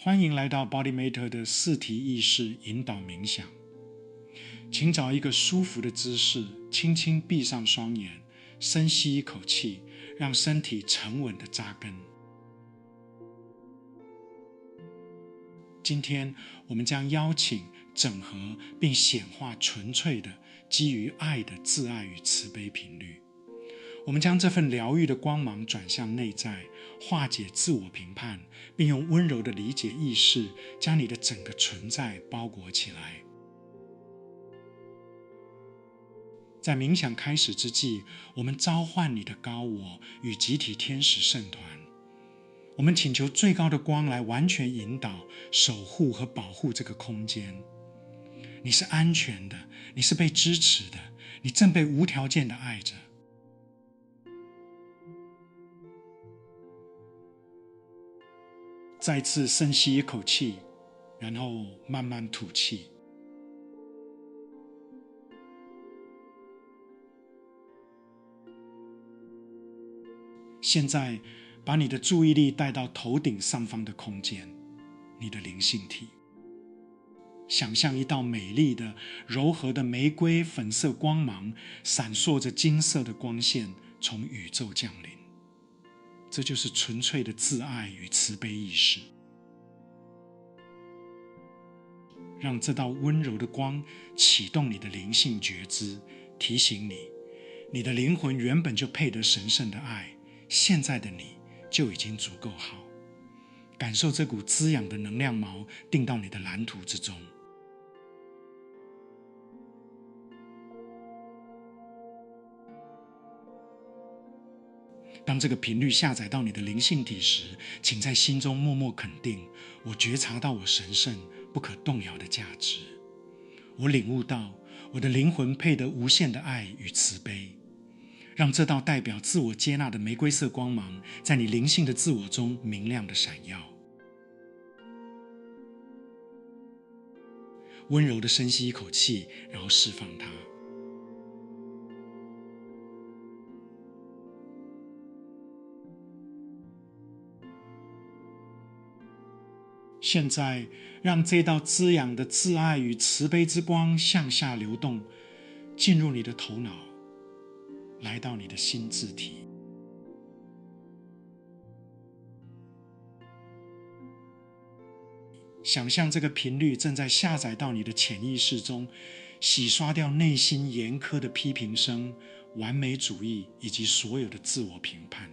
欢迎来到 BodyMatter 的4题意识引导冥想。请找一个舒服的姿势，轻轻闭上双眼，深吸一口气，让身体沉稳地扎根。今天我们将邀请、整合并显化纯粹的基于爱的自爱与慈悲频率。我们将这份疗愈的光芒转向内在，化解自我评判，并用温柔的理解意识将你的整个存在包裹起来。在冥想开始之际，我们召唤你的高我与集体天使圣团。我们请求最高的光来完全引导、守护和保护这个空间。你是安全的，你是被支持的，你正被无条件的爱着。再次深吸一口气，然后慢慢吐气。现在把你的注意力带到头顶上方的空间，你的灵性体。想象一道美丽的、柔和的玫瑰粉色光芒，闪烁着金色的光线，从宇宙降临。这就是纯粹的自爱与慈悲意识。让这道温柔的光启动你的灵性觉知，提醒你，你的灵魂原本就配得神圣的爱，现在的你就已经足够好。感受这股滋养的能量锚定到你的蓝图之中。当这个频率下载到你的灵性体时，请在心中默默肯定：我觉察到我神圣不可动摇的价值。我领悟到我的灵魂配得无限的爱与慈悲。让这道代表自我接纳的玫瑰色光芒，在你灵性的自我中明亮的闪耀。温柔的深吸一口气，然后释放它。现在，让这道滋养的自爱与慈悲之光向下流动，进入你的头脑，来到你的心智体。想象这个频率正在下载到你的潜意识中，洗刷掉内心严苛的批评声、完美主义以及所有的自我评判。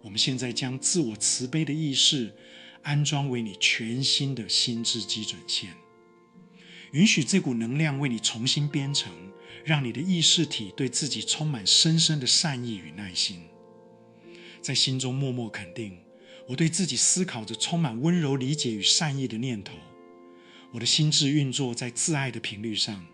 我们现在将自我慈悲的意识安装为你全新的心智基准线，允许这股能量为你重新编程，让你的意识体对自己充满深深的善意与耐心。在心中默默肯定：我对自己思考着充满温柔理解与善意的念头。我的心智运作在自爱的频率上。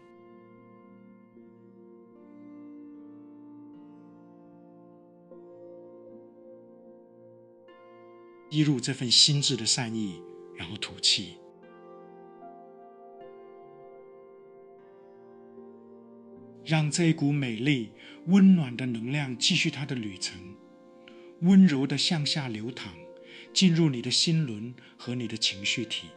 吸入这份心智的善意，然后吐气。让这一股美丽、温暖的能量继续它的旅程，温柔地向下流淌，进入你的心轮和你的情绪体。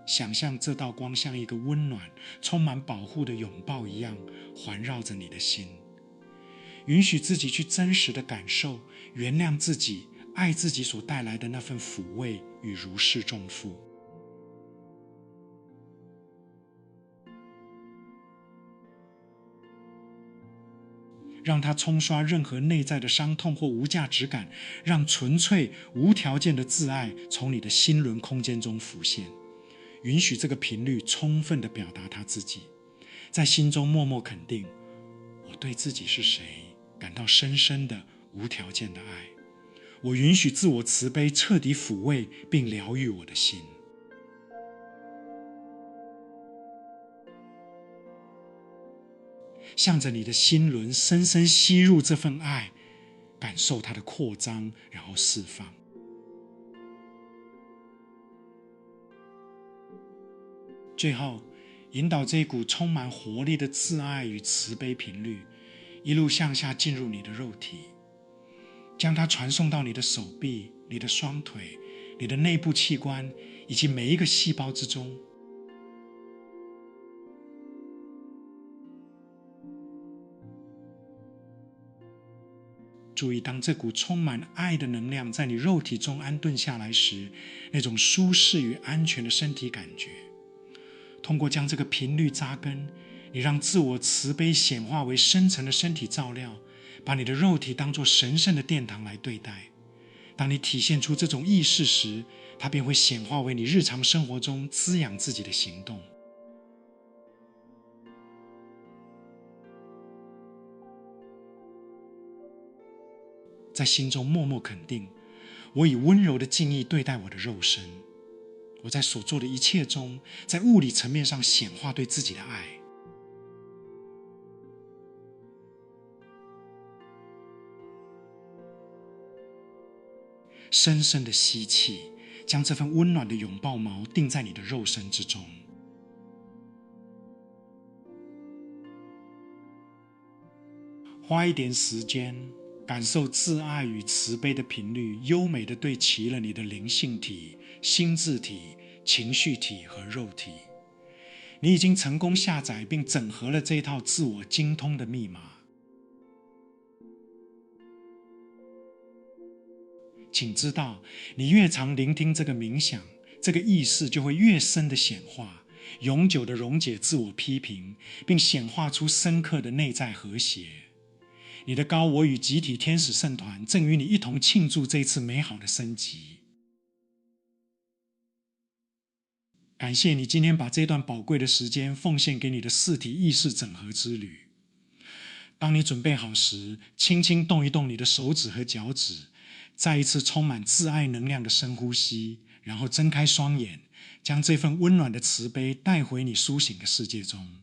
想象这道光像一个温暖、充满保护的拥抱一样环绕着你的心，允许自己去真实的感受、原谅自己、爱自己所带来的那份抚慰与如释重负。让它冲刷任何内在的伤痛或无价值感，让纯粹无条件的自爱从你的心轮空间中浮现。允许这个频率充分地表达他自己，在心中默默肯定：我对自己是谁感到深深的无条件的爱。我允许自我慈悲彻底抚慰并疗愈我的心。向着你的心轮深深吸入这份爱，感受它的扩张，然后释放。最后，引导这股充满活力的自爱与慈悲频率，一路向下进入你的肉体，将它传送到你的手臂、你的双腿、你的内部器官以及每一个细胞之中。注意，当这股充满爱的能量在你肉体中安顿下来时，那种舒适与安全的身体感觉。通过将这个频率扎根，你让自我慈悲显化为深层的身体照料，把你的肉体当作神圣的殿堂来对待。当你体现出这种意识时，它便会显化为你日常生活中滋养自己的行动。在心中默默肯定，我以温柔的敬意对待我的肉身。我在所做的一切中，在物理层面上显化对自己的爱。深深的吸气，将这份温暖的拥抱锚定在你的肉身之中。花一点时间，感受自爱与慈悲的频率，优美地对齐了你的灵性体、心智体、情绪体和肉体。你已经成功下载并整合了这一套自我精通的密码。请知道，你越常聆听这个冥想，这个意识就会越深的显化，永久的溶解自我批评，并显化出深刻的内在和谐。你的高我与集体天使圣团正与你一同庆祝这次美好的升级。感谢你今天把这段宝贵的时间奉献给你的四体意识整合之旅。当你准备好时，轻轻动一动你的手指和脚趾，再一次充满自爱能量的深呼吸，然后睁开双眼，将这份温暖的慈悲带回你苏醒的世界中。